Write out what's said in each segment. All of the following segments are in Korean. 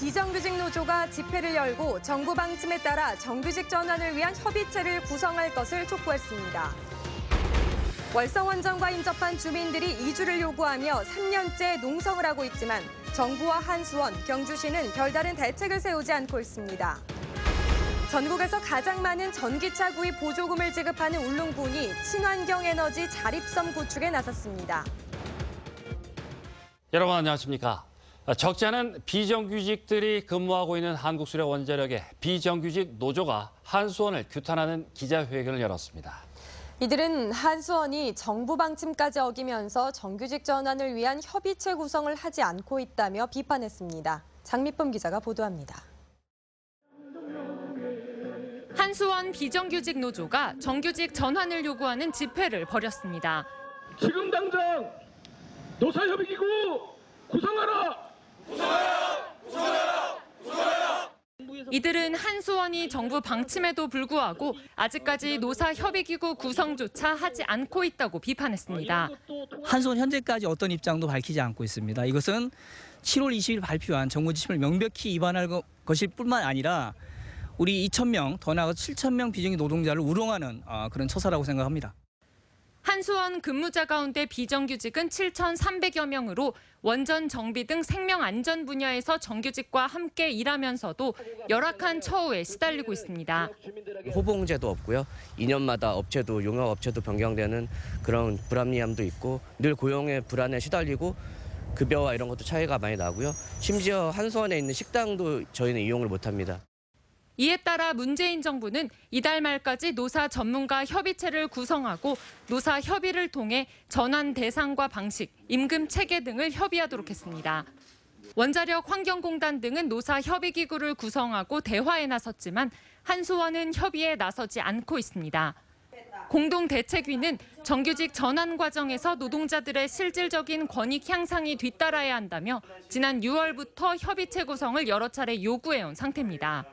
비정규직 노조가 집회를 열고 정부 방침에 따라 정규직 전환을 위한 협의체를 구성할 것을 촉구했습니다. 월성원전과 인접한 주민들이 이주를 요구하며 3년째 농성을 하고 있지만 정부와 한수원, 경주시는 별다른 대책을 세우지 않고 있습니다. 전국에서 가장 많은 전기차 구입 보조금을 지급하는 울릉군이 친환경 에너지 자립섬 구축에 나섰습니다. 여러분 안녕하십니까? 적지 않은 비정규직들이 근무하고 있는 한국수력원자력의 비정규직 노조가 한수원을 규탄하는 기자회견을 열었습니다. 이들은 한수원이 정부 방침까지 어기면서 정규직 전환을 위한 협의체 구성을 하지 않고 있다며 비판했습니다. 장미쁨 기자가 보도합니다. 한수원 비정규직 노조가 정규직 전환을 요구하는 집회를 벌였습니다. 지금 당장 노사협의기구 구성하라! 구성하라! 구성하라! 구성하라! 이들은 한수원이 정부 방침에도 불구하고 아직까지 노사협의기구 구성조차 하지 않고 있다고 비판했습니다. 한수원 현재까지 어떤 입장도 밝히지 않고 있습니다. 이것은 7월 20일 발표한 정부 지침을 명백히 위반할 것일 뿐만 아니라 우리 2,000명, 더 나아가 7,000명 비정규직 노동자를 우롱하는 그런 처사라고 생각합니다. 한수원 근무자 가운데 비정규직은 7,300여 명으로 원전 정비 등 생명 안전 분야에서 정규직과 함께 일하면서도 열악한 처우에 시달리고 있습니다. 호봉제도 없고요. 2년마다 업체도 용역업체도 변경되는 그런 불합리함도 있고 늘 고용의 불안에 시달리고 급여와 이런 것도 차이가 많이 나고요. 심지어 한수원에 있는 식당도 저희는 이용을 못합니다. 이에 따라 문재인 정부는 이달 말까지 노사 전문가 협의체를 구성하고 노사 협의를 통해 전환 대상과 방식, 임금 체계 등을 협의하도록 했습니다. 원자력 환경공단 등은 노사 협의기구를 구성하고 대화에 나섰지만 한수원은 협의에 나서지 않고 있습니다. 공동대책위는 정규직 전환 과정에서 노동자들의 실질적인 권익 향상이 뒤따라야 한다며 지난 6월부터 협의체 구성을 여러 차례 요구해온 상태입니다.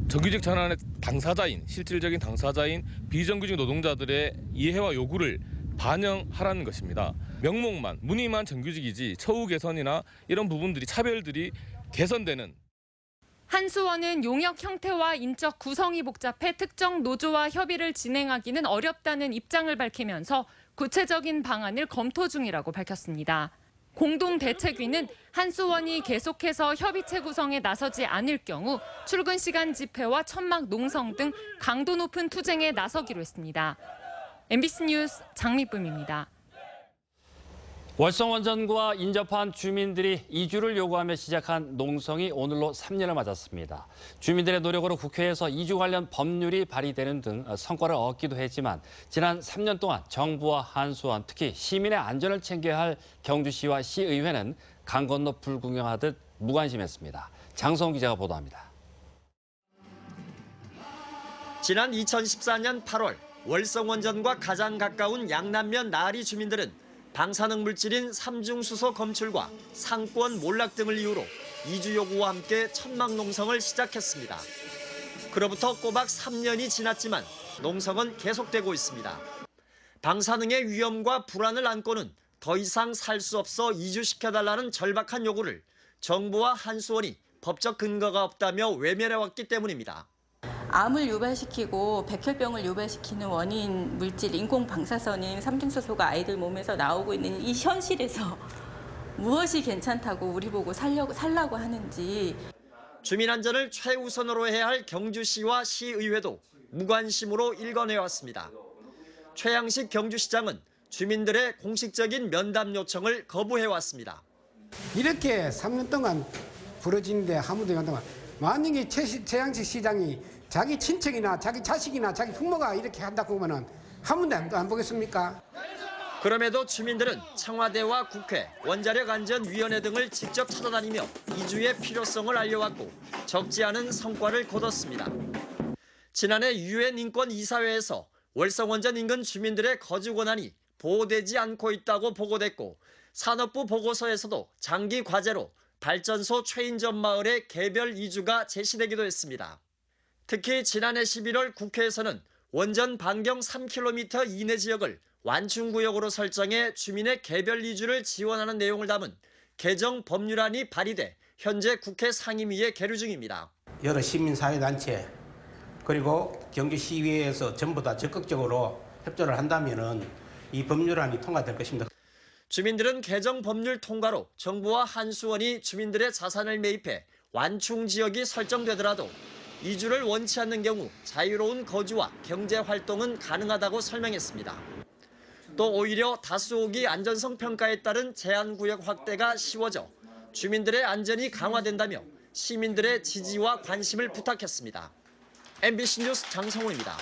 정규직 전환의 당사자인, 실질적인 당사자인 비정규직 노동자들의 이해와 요구를 반영하라는 것입니다. 명목만, 문의만 정규직이지 처우 개선이나 이런 부분들이 차별들이 개선되는. 한수원은 용역 형태와 인적 구성이 복잡해 특정 노조와 협의를 진행하기는 어렵다는 입장을 밝히면서 구체적인 방안을 검토 중이라고 밝혔습니다. 공동대책위는 한수원이 계속해서 협의체 구성에 나서지 않을 경우 출근 시간 집회와 천막 농성 등 강도 높은 투쟁에 나서기로 했습니다. MBC 뉴스 장미쁨입니다. 월성원전과 인접한 주민들이 이주를 요구하며 시작한 농성이 오늘로 3년을 맞았습니다. 주민들의 노력으로 국회에서 이주 관련 법률이 발의되는 등 성과를 얻기도 했지만 지난 3년 동안 정부와 한수원, 특히 시민의 안전을 챙겨야 할 경주시와 시의회는 강 건너 불구경하듯 무관심했습니다. 장성훈 기자가 보도합니다. 지난 2014년 8월 월성원전과 가장 가까운 양남면 나아리 주민들은 방사능 물질인 삼중수소 검출과 상권 몰락 등을 이유로 이주 요구와 함께 천막 농성을 시작했습니다. 그로부터 꼬박 3년이 지났지만 농성은 계속되고 있습니다. 방사능의 위험과 불안을 안고는 더 이상 살 수 없어 이주시켜달라는 절박한 요구를 정부와 한수원이 법적 근거가 없다며 외면해왔기 때문입니다. 암을 유발시키고 백혈병을 유발시키는 원인 물질 인공 방사선인 삼중수소가 아이들 몸에서 나오고 있는 이 현실에서 무엇이 괜찮다고 우리 보고 살라고 하는지. 주민 안전을 최우선으로 해야 할 경주시와 시의회도 무관심으로 일관해왔습니다. 최양식 경주시장은 주민들의 공식적인 면담 요청을 거부해왔습니다. 이렇게 3년 동안 벌어지는데 아무도 안 동안 만약에 최양식 시장이 자기 친척이나 자기 자식이나 자기 부모가 이렇게 한다고 하면 한 번도 안 보겠습니까? 그럼에도 주민들은 청와대와 국회, 원자력안전위원회 등을 직접 찾아다니며 이주의 필요성을 알려왔고 적지 않은 성과를 거뒀습니다. 지난해 유엔 인권이사회에서 월성원전 인근 주민들의 거주 권한이 보호되지 않고 있다고 보고됐고 산업부 보고서에서도 장기 과제로 발전소 최인전 마을의 개별 이주가 제시되기도 했습니다. 특히 지난해 11월 국회에서는 원전 반경 3km 이내 지역을 완충구역으로 설정해 주민의 개별 이주를 지원하는 내용을 담은 개정 법률안이 발의돼 현재 국회 상임위에 계류 중입니다. 여러 시민사회단체 그리고 경주시의회에서 전부 다 적극적으로 협조를 한다면은 이 법률안이 통과될 것입니다. 주민들은 개정 법률 통과로 정부와 한수원이 주민들의 자산을 매입해 완충 지역이 설정되더라도 이주를 원치 않는 경우 자유로운 거주와 경제 활동은 가능하다고 설명했습니다. 또 오히려 다수오기 안전성 평가에 따른 제한구역 확대가 쉬워져 주민들의 안전이 강화된다며 시민들의 지지와 관심을 부탁했습니다. MBC 뉴스 장성훈입니다.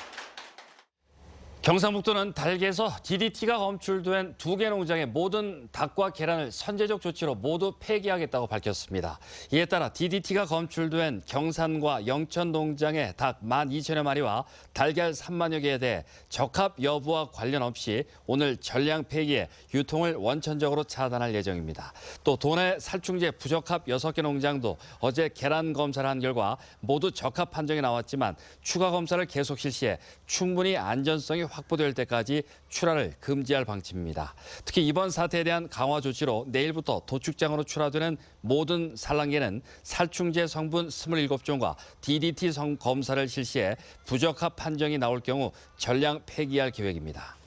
경상북도는 닭에서 DDT가 검출된 2개 농장의 모든 닭과 계란을 선제적 조치로 모두 폐기하겠다고 밝혔습니다. 이에 따라 DDT가 검출된 경산과 영천 농장의 닭 12,000여 마리와 달걀 3만여 개에 대해 적합 여부와 관련 없이 오늘 전량 폐기해 유통을 원천적으로 차단할 예정입니다. 또 도내 살충제 부적합 6개 농장도 어제 계란 검사를 한 결과 모두 적합 판정이 나왔지만 추가 검사를 계속 실시해 충분히 안전성이 확보될 때까지 출하를 금지할 방침입니다. 특히 이번 사태에 대한 강화 조치로 내일부터 도축장으로 출하되는 모든 산란계는 살충제 성분 27종과 DDT 검사를 실시해 부적합 판정이 나올 경우 전량 폐기할 계획입니다.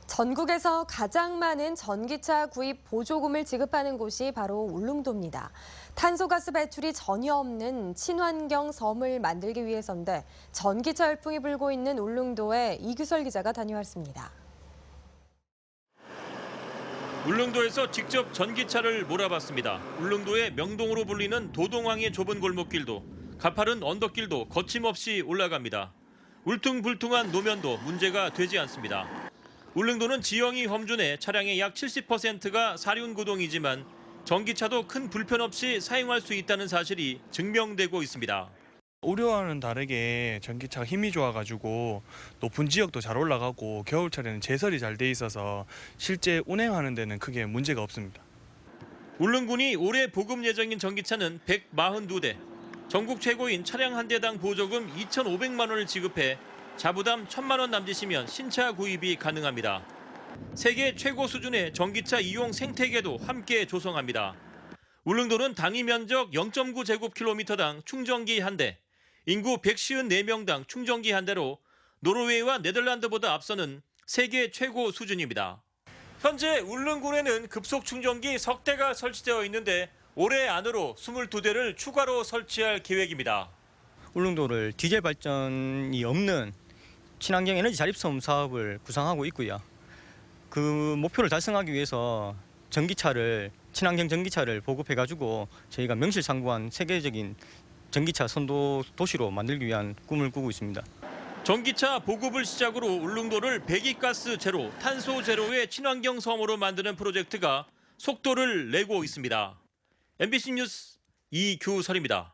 전국에서 가장 많은 전기차 구입 보조금을 지급하는 곳이 바로 울릉도입니다. 탄소가스 배출이 전혀 없는 친환경 섬을 만들기 위해서인데 전기차 열풍이 불고 있는 울릉도에 이규설 기자가 다녀왔습니다. 울릉도에서 직접 전기차를 몰아봤습니다. 울릉도의 명동으로 불리는 도동항의 좁은 골목길도 가파른 언덕길도 거침없이 올라갑니다. 울퉁불퉁한 노면도 문제가 되지 않습니다. 울릉도는 지형이 험준해 차량의 약 70%가 사륜구동이지만 전기차도 큰 불편 없이 사용할 수 있다는 사실이 증명되고 있습니다. 우려와는 다르게 전기차가 힘이 좋아가지고 높은 지역도 잘 올라가고 겨울철에는 제설이 잘 돼 있어서 실제 운행하는 데는 크게 문제가 없습니다. 울릉군이 올해 보급 예정인 전기차는 142대, 전국 최고인 차량 한 대당 보조금 2,500만 원을 지급해 자부담 1,000만 원 남짓이면 신차 구입이 가능합니다. 세계 최고 수준의 전기차 이용 생태계도 함께 조성합니다. 울릉도는 당위 면적 0.9제곱킬로미터당 충전기 한 대, 인구 154명당 충전기 한 대로 노르웨이와 네덜란드보다 앞서는 세계 최고 수준입니다. 현재 울릉군에는 급속 충전기 석 대가 설치되어 있는데 올해 안으로 22대를 추가로 설치할 계획입니다. 울릉도를 디젤 발전이 없는 친환경 에너지 자립섬 사업을 구상하고 있고요. 그 목표를 달성하기 위해서 친환경 전기차를 보급해가지고 저희가 명실상부한 세계적인 전기차 선도 도시로 만들기 위한 꿈을 꾸고 있습니다. 전기차 보급을 시작으로 울릉도를 배기가스 제로, 탄소 제로의 친환경 섬으로 만드는 프로젝트가 속도를 내고 있습니다. MBC 뉴스 이규설입니다.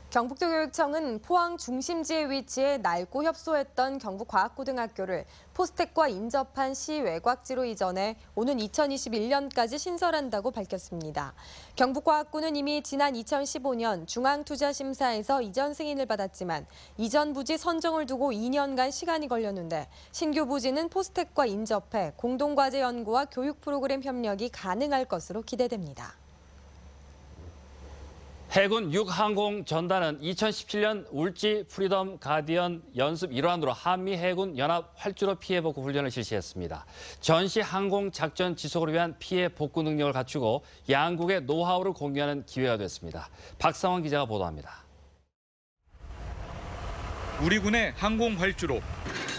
경북도교육청은 포항 중심지에 위치해 낡고 협소했던 경북과학고등학교를 포스텍과 인접한 시외곽지로 이전해 오는 2021년까지 신설한다고 밝혔습니다. 경북과학고는 이미 지난 2015년 중앙투자심사에서 이전 승인을 받았지만 이전 부지 선정을 두고 2년간 시간이 걸렸는데 신규 부지는 포스텍과 인접해 공동과제 연구와 교육 프로그램 협력이 가능할 것으로 기대됩니다. 해군 6항공 전단은 2017년 울지 프리덤 가디언 연습 일환으로 한미 해군 연합 활주로 피해 복구 훈련을 실시했습니다. 전시 항공 작전 지속을 위한 피해 복구 능력을 갖추고 양국의 노하우를 공유하는 기회가 됐습니다. 박상원 기자가 보도합니다. 우리 군의 항공 활주로,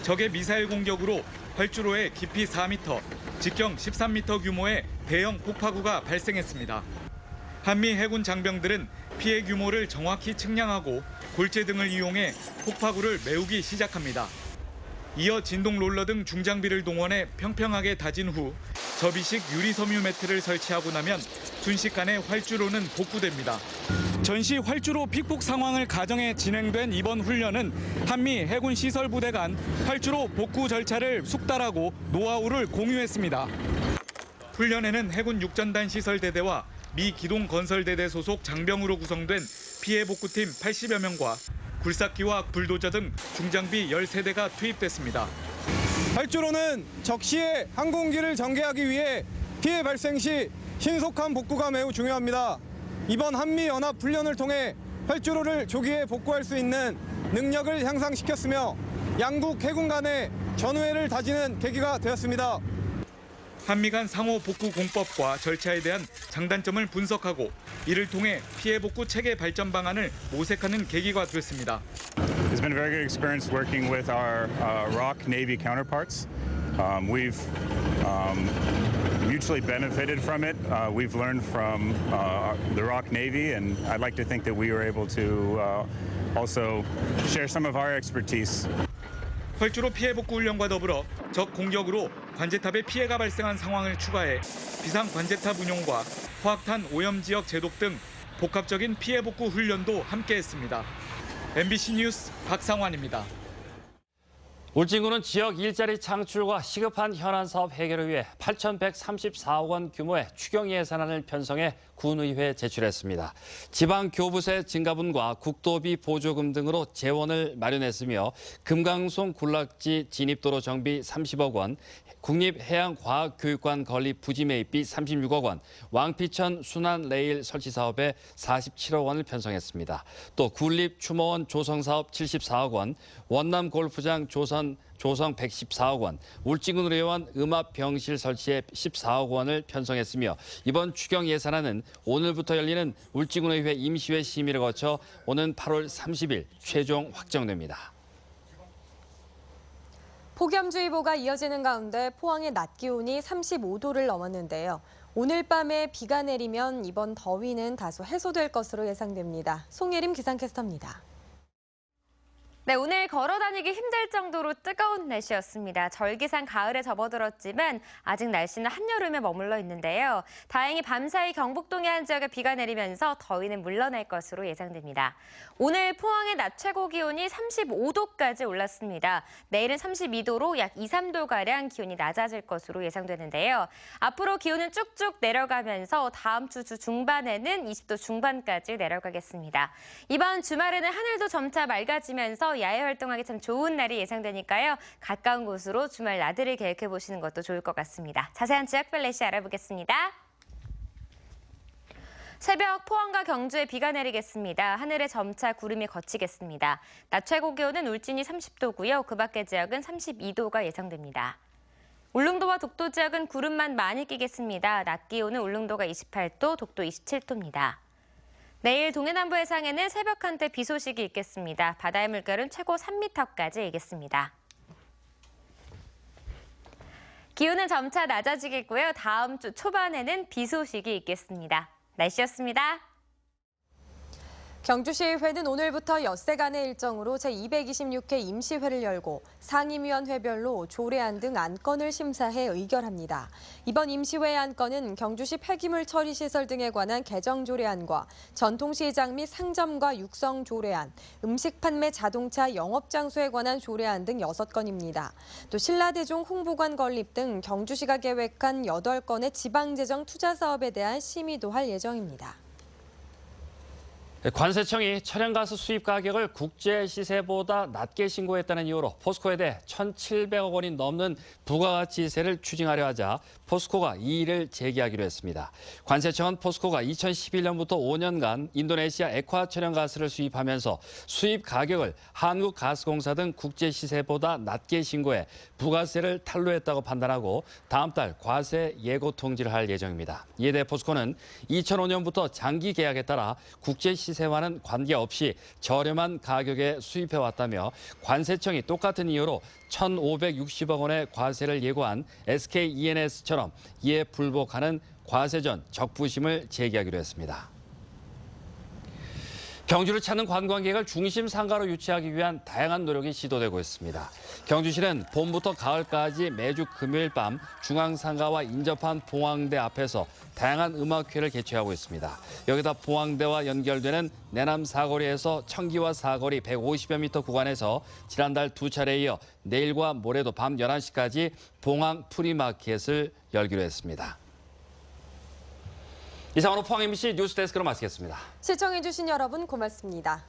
적의 미사일 공격으로 활주로의 깊이 4m, 직경 13m 규모의 대형 폭파구가 발생했습니다. 한미 해군 장병들은 피해 규모를 정확히 측량하고 골재 등을 이용해 폭파구를 메우기 시작합니다. 이어 진동 롤러 등 중장비를 동원해 평평하게 다진 후 접이식 유리 섬유 매트를 설치하고 나면 순식간에 활주로는 복구됩니다. 전시 활주로 픽폭 상황을 가정해 진행된 이번 훈련은 한미 해군 시설부대 간 활주로 복구 절차를 숙달하고 노하우를 공유했습니다. 훈련에는 해군 육전단 시설대대와 미 기동건설대대 소속 장병으로 구성된 피해 복구팀 80여 명과 굴삭기와 불도저 등 중장비 13대가 투입됐습니다. 활주로는 적시에 항공기를 전개하기 위해 피해 발생 시 신속한 복구가 매우 중요합니다. 이번 한미연합훈련을 통해 활주로를 조기에 복구할 수 있는 능력을 향상시켰으며 양국 해군 간의 전우회를 다지는 계기가 되었습니다. 한미 간 상호 복구 공법과 절차에 대한 장단점을 분석하고 이를 통해 피해 복구 체계 발전 방안을 모색하는 계기가 됐습니다. It's been a very good experience working with our ROC Navy counterparts. We've mutually benefited from it. We've learned from the ROC Navy, and I'd like to think that we were able to also share some of our expertise. 활주로 피해 복구 훈련과 더불어 적 공격으로 관제탑에 피해가 발생한 상황을 추가해 비상 관제탑 운용과 화학탄 오염 지역 제독 등 복합적인 피해 복구 훈련도 함께했습니다. MBC 뉴스 박상환입니다. 울진군은 지역 일자리 창출과 시급한 현안 사업 해결을 위해 8,134억 원 규모의 추경 예산안을 편성해 군의회에 제출했습니다. 지방교부세 증가분과 국도비 보조금 등으로 재원을 마련했으며 금강송 군락지 진입도로 정비 30억 원, 국립해양과학교육관 건립 부지 매입비 36억 원, 왕피천 순환 레일 설치 사업에 47억 원을 편성했습니다. 또 군립추모원 조성 사업 74억 원, 원남 골프장 조성 114억 원, 울진군 의원 음압병실 설치에 14억 원을 편성했으며 이번 추경 예산안은 오늘부터 열리는 울진군의회 임시회 심의를 거쳐 오는 8월 30일 최종 확정됩니다. 폭염주의보가 이어지는 가운데 포항의 낮 기온이 35도를 넘었는데요. 오늘 밤에 비가 내리면 이번 더위는 다소 해소될 것으로 예상됩니다. 송예림 기상캐스터입니다. 네, 오늘 걸어다니기 힘들 정도로 뜨거운 날씨였습니다. 절기상 가을에 접어들었지만 아직 날씨는 한여름에 머물러 있는데요. 다행히 밤사이 경북동의 한 지역에 비가 내리면서 더위는 물러날 것으로 예상됩니다. 오늘 포항의 낮 최고 기온이 35도까지 올랐습니다. 내일은 32도로 약 2, 3도가량 기온이 낮아질 것으로 예상되는데요. 앞으로 기온은 쭉쭉 내려가면서 다음 주 중반에는 20도 중반까지 내려가겠습니다. 이번 주말에는 하늘도 점차 맑아지면서 야외 활동하기 참 좋은 날이 예상되니까요. 가까운 곳으로 주말 나들이 계획해 보시는 것도 좋을 것 같습니다. 자세한 지역별 날씨 알아보겠습니다. 새벽 포항과 경주에 비가 내리겠습니다. 하늘에 점차 구름이 걷히겠습니다. 낮 최고 기온은 울진이 30도고요. 그 밖의 지역은 32도가 예상됩니다. 울릉도와 독도 지역은 구름만 많이 끼겠습니다. 낮 기온은 울릉도가 28도, 독도 27도입니다. 내일 동해남부 해상에는 새벽 한때 비 소식이 있겠습니다. 바다의 물결은 최고 3m까지 일겠습니다. 기온은 점차 낮아지겠고요. 다음 주 초반에는 비 소식이 있겠습니다. 날씨였습니다. 경주시의회는 오늘부터 엿새간의 일정으로 제226회 임시회를 열고 상임위원회별로 조례안 등 안건을 심사해 의결합니다. 이번 임시회의 안건은 경주시 폐기물 처리 시설 등에 관한 개정 조례안과 전통시장 및 상점과 육성 조례안, 음식 판매 자동차 영업장소에 관한 조례안 등 6건입니다. 또 신라대종 홍보관 건립 등 경주시가 계획한 8건의 지방재정 투자 사업에 대한 심의도 할 예정입니다. 관세청이 천연가스 수입 가격을 국제 시세보다 낮게 신고했다는 이유로 포스코에 대해 1,700억 원이 넘는 부가가치세를 추징하려 하자 포스코가 이의를 제기하기로 했습니다. 관세청은 포스코가 2011년부터 5년간 인도네시아 액화 천연가스를 수입하면서 수입 가격을 한국가스공사 등 국제 시세보다 낮게 신고해 부가세를 탈루했다고 판단하고 다음 달 과세 예고 통지를 할 예정입니다. 이에 대해 포스코는 2005년부터 장기 계약에 따라 국제 시세와는 관계없이 저렴한 가격에 수입해왔다며 관세청이 똑같은 이유로 1,560억 원의 과세를 예고한 SKENS처럼 이에 불복하는 과세전 적부심을 제기하기로 했습니다. 경주를 찾는 관광객을 중심 상가로 유치하기 위한 다양한 노력이 시도되고 있습니다. 경주시는 봄부터 가을까지 매주 금요일 밤 중앙상가와 인접한 봉황대 앞에서 다양한 음악회를 개최하고 있습니다. 여기다 봉황대와 연결되는 내남 사거리에서 청기와 사거리 150여 미터 구간에서 지난달 2차례에 이어 내일과 모레도 밤 11시까지 봉황 프리마켓을 열기로 했습니다. 이상으로 포항 MBC 뉴스데스크로 마치겠습니다. 시청해주신 여러분 고맙습니다.